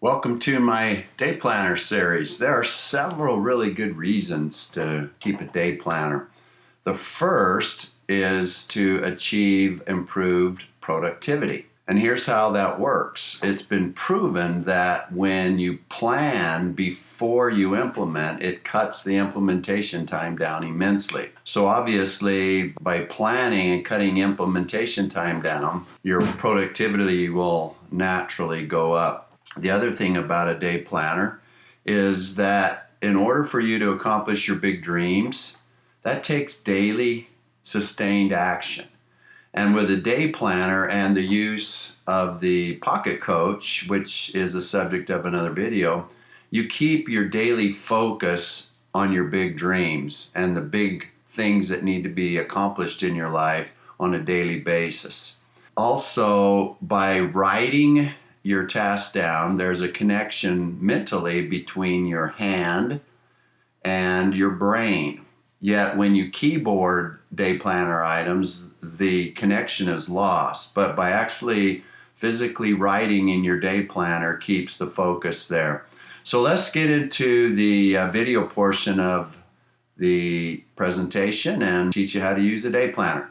Welcome to my day planner series. There are several really good reasons to keep a day planner. The first is to achieve improved productivity. And here's how that works. It's been proven that when you plan before you implement, it cuts the implementation time down immensely. So obviously, by planning and cutting implementation time down, your productivity will naturally go up. The other thing about a day planner is that in order for you to accomplish your big dreams, that takes daily sustained action. And with a day planner and the use of the Pocket Coach, which is the subject of another video, you keep your daily focus on your big dreams and the big things that need to be accomplished in your life on a daily basis. Also, by writing your task down, there's a connection mentally between your hand and your brain. Yet when you keyboard day planner items, the connection is lost. But by actually physically writing in your day planner keeps the focus there. So let's get into the video portion of the presentation and teach you how to use a day planner.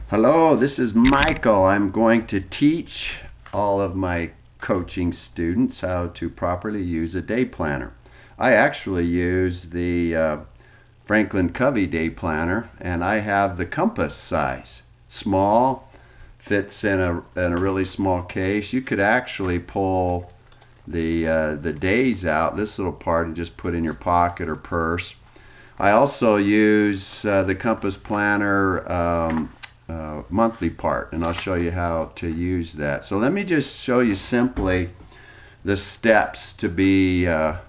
Hello, this is Michael. I'm going to teach all of my coaching students how to properly use a day planner. I actually use the Franklin Covey day planner, and I have the compass size. Small, fits in a really small case. You could actually pull the days out, this little part, and just put in your pocket or purse. I also use the compass planner monthly part, and I'll show you how to use that. So let me just show you simply the steps to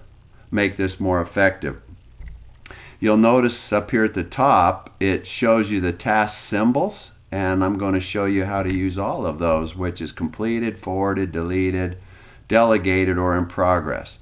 make this more effective. You'll notice up here at the top it shows you the task symbols, and I'm going to show you how to use all of those, which is completed, forwarded, deleted, delegated, or in progress.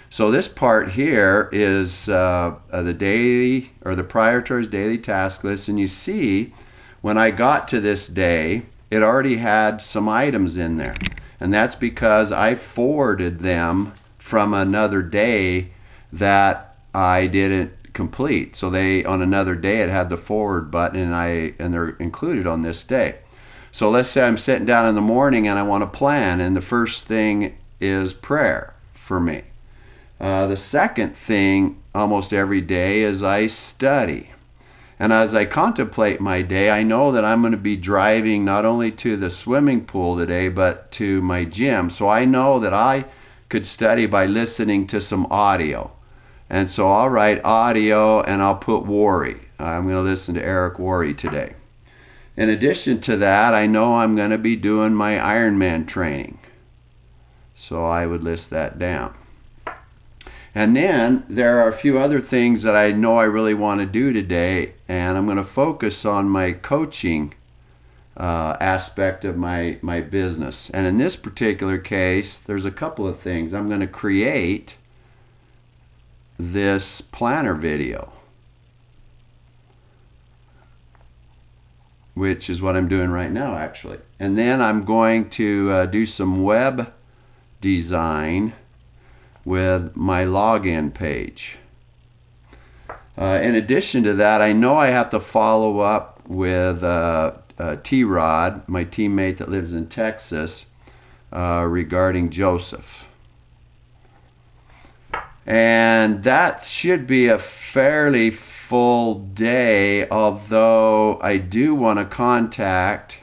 So this part here is the daily or the prioritized daily task list, and you see when I got to this day it already had some items in there, and that's because I forwarded them from another day that I didn't complete. So they, on another day, it had the forward button, and they're included on this day. So let's say I'm sitting down in the morning and I want to plan, and the first thing is prayer for me. The second thing almost every day is I study. And as I contemplate my day, I know that I'm going to be driving not only to the swimming pool today, but to my gym. So I know that I could study by listening to some audio. And so I'll write audio and I'll put Worry. I'm going to listen to Eric Worry today. In addition to that, I know I'm going to be doing my Ironman training. So I would list that down. And then there are a few other things that I know I really want to do today, and I'm going to focus on my coaching aspect of my business. And in this particular case, there's a couple of things. I'm going to create this planner video, which is what I'm doing right now actually. And then I'm going to do some web design with my login page. In addition to that, I know I have to follow up with T-Rod, my teammate that lives in Texas, regarding Joseph. And that should be a fairly full day, although I do want to contact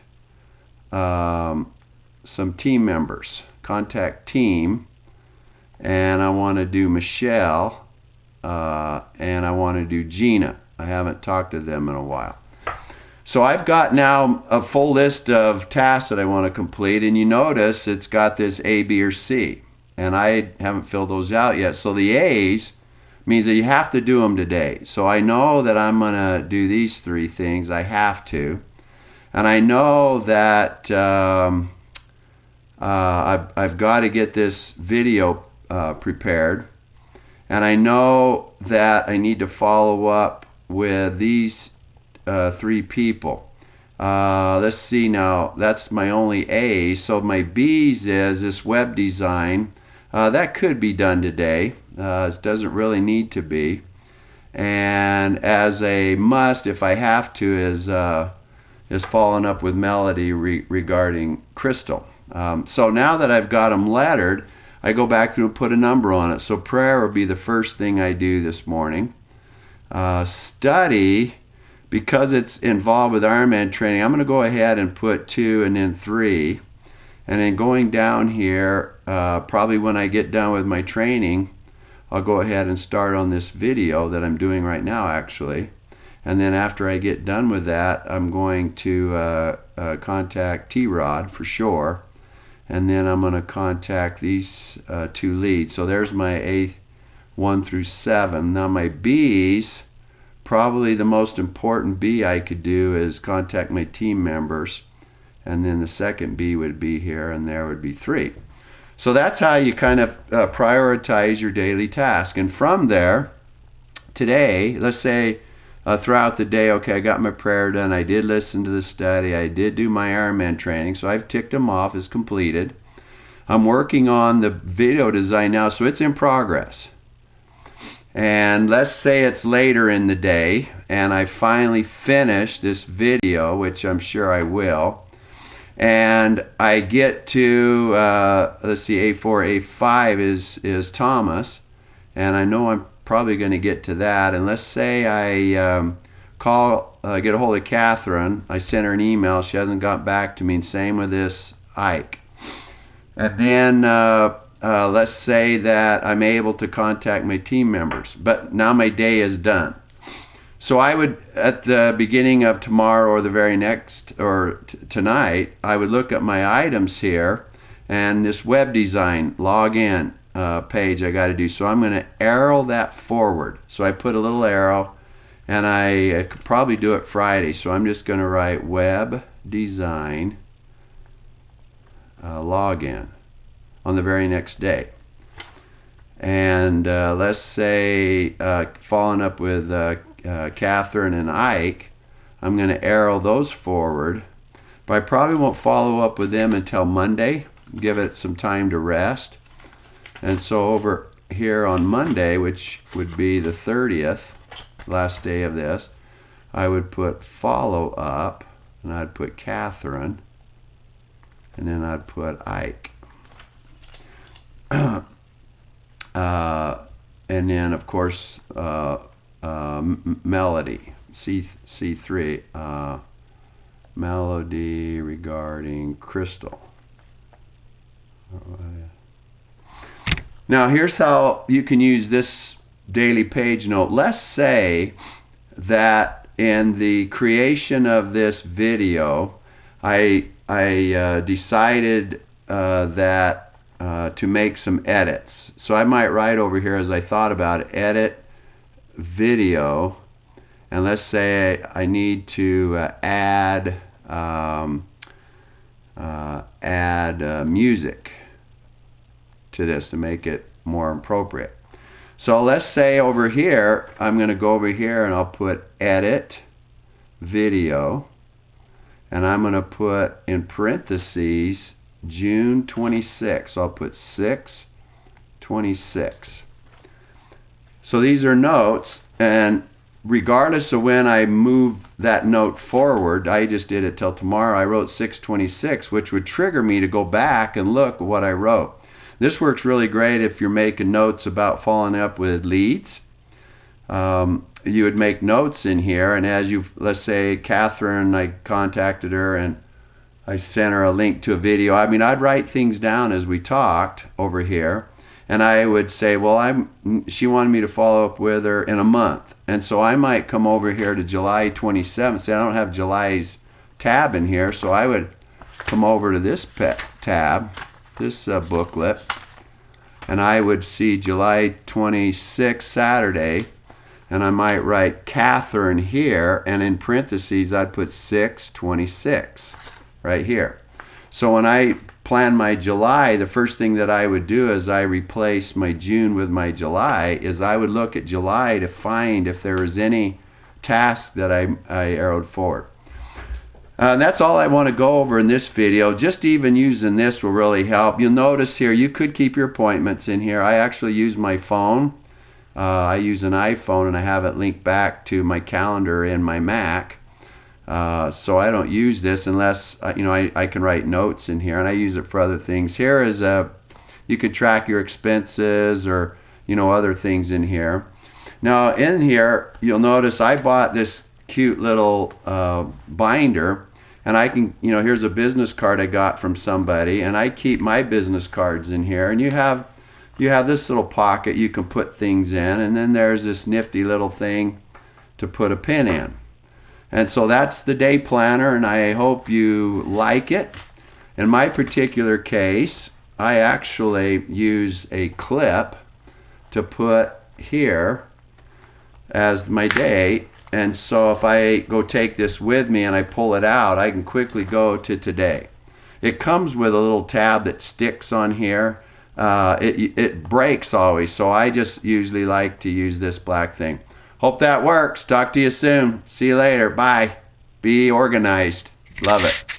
some team members. Contact team, and I want to do Michelle, and I want to do Gina. I haven't talked to them in a while. So I've got now a full list of tasks that I want to complete, and you notice it's got this A, B, or C. And I haven't filled those out yet. So the A's means that you have to do them today. So I know that I'm going to do these three things. I have to. And I know that I've got to get this video prepared. And I know that I need to follow up with these three people. Let's see now. That's my only A. So my B's is this web design. That could be done today. It doesn't really need to be. And as a must, if I have to, is following up with Melody regarding Crystal. So now that I've got them lettered, I go back through and put a number on it. So prayer will be the first thing I do this morning. Study, because it's involved with Ironman training, I'm going to go ahead and put 2 and then 3. And then going down here, probably when I get done with my training, I'll go ahead and start on this video that I'm doing right now, actually. And then after I get done with that, I'm going to contact T-Rod for sure. And then I'm going to contact these 2 leads. So there's my A 1 through 7. Now my B's, probably the most important B I could do is contact my team members. And then the second B would be here, and there would be 3. So that's how you kind of prioritize your daily task. And from there, today, let's say throughout the day, okay, I got my prayer done, I did listen to the study, I did do my Ironman training, so I've ticked them off as completed. I'm working on the video design now, so it's in progress. And let's say it's later in the day, and I finally finish this video, which I'm sure I will. And I get to, let's see, A4, A5 is Thomas, and I know I'm probably going to get to that. And let's say I get a hold of Catherine. I sent her an email. She hasn't got back to me. And same with this Ike. And then let's say that I'm able to contact my team members. But now my day is done. So I would, at the beginning of tomorrow or the very next, or tonight, I would look at my items here and this web design login page I got to do. So I'm going to arrow that forward. So I put a little arrow, and I could probably do it Friday. So I'm just going to write web design login on the very next day. And let's say following up with Catherine and Ike, I'm going to arrow those forward, but I probably won't follow up with them until Monday, give it some time to rest. And so over here on Monday, which would be the 30th, last day of this, I would put follow up, and I'd put Catherine, and then I'd put Ike. And then of course Melody, C3, Melody regarding Crystal. Now here's how you can use this daily page note. Let's say that in the creation of this video, I decided that to make some edits. So I might write over here, as I thought about it, edit video, and let's say I need to add music to this to make it more appropriate. So let's say over here, I'm going to go over here and I'll put edit video, and I'm going to put in parentheses June 26. So I'll put 6/26. So these are notes, and regardless of when I move that note forward, I just did it till tomorrow, I wrote 6/26, which would trigger me to go back and look at what I wrote. This works really great if you're making notes about following up with leads. You would make notes in here, and as you, let's say Catherine, I contacted her and I sent her a link to a video. I mean, I'd write things down as we talked over here, and I would say, well, she wanted me to follow up with her in a month. And so I might come over here to July 27th, say I don't have July's tab in here, so I would come over to this tab, this booklet, and I would see July 26th, Saturday, and I might write Catherine here, and in parentheses I'd put 6/26 right here. So when I plan my July, the first thing that I would do as I replace my June with my July is I would look at July to find if there was any task that I arrowed forward. That's all I want to go over in this video. Just even using this will really help. You'll notice here, you could keep your appointments in here. I actually use my phone. I use an iPhone and I have it linked back to my calendar in my Mac. So I don't use this unless, I can write notes in here, and I use it for other things. Here is you could track your expenses or, other things in here. Now in here, you'll notice I bought this cute little binder, and I can, here's a business card I got from somebody, and I keep my business cards in here, and you have this little pocket you can put things in, and then there's this nifty little thing to put a pin in. And so that's the day planner, and I hope you like it. In my particular case, I actually use a clip to put here as my day. And so if I go take this with me and I pull it out, I can quickly go to today. It comes with a little tab that sticks on here. It breaks always, so I just usually like to use this black thing. Hope that works. Talk to you soon. See you later. Bye. Be organized. Love it.